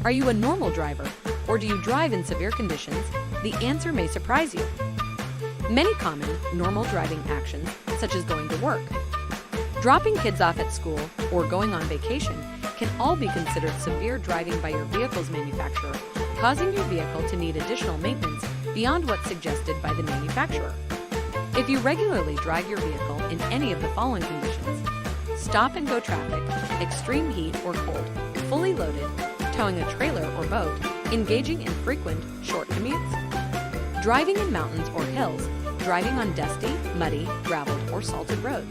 Are you a normal driver, or do you drive in severe conditions? The answer may surprise you. Many common, normal driving actions, such as going to work, dropping kids off at school, or going on vacation, can all be considered severe driving by your vehicle's manufacturer, causing your vehicle to need additional maintenance beyond what's suggested by the manufacturer. If you regularly drive your vehicle in any of the following conditions: stop-and-go traffic, extreme heat or cold, fully loaded, towing a trailer or boat, engaging in frequent, short commutes, driving in mountains or hills, driving on dusty, muddy, graveled, or salted roads,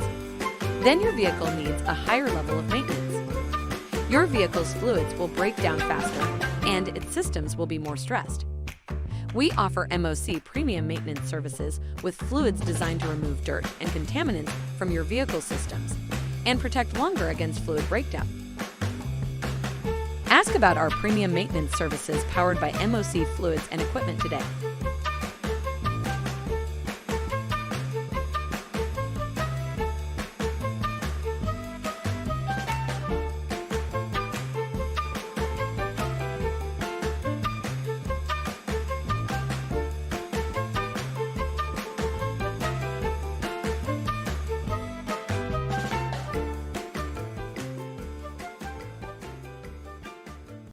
then your vehicle needs a higher level of maintenance. Your vehicle's fluids will break down faster, and its systems will be more stressed. We offer MOC premium maintenance services with fluids designed to remove dirt and contaminants from your vehicle systems and protect longer against fluid breakdown. Ask about our premium maintenance services powered by MOC fluids and equipment today.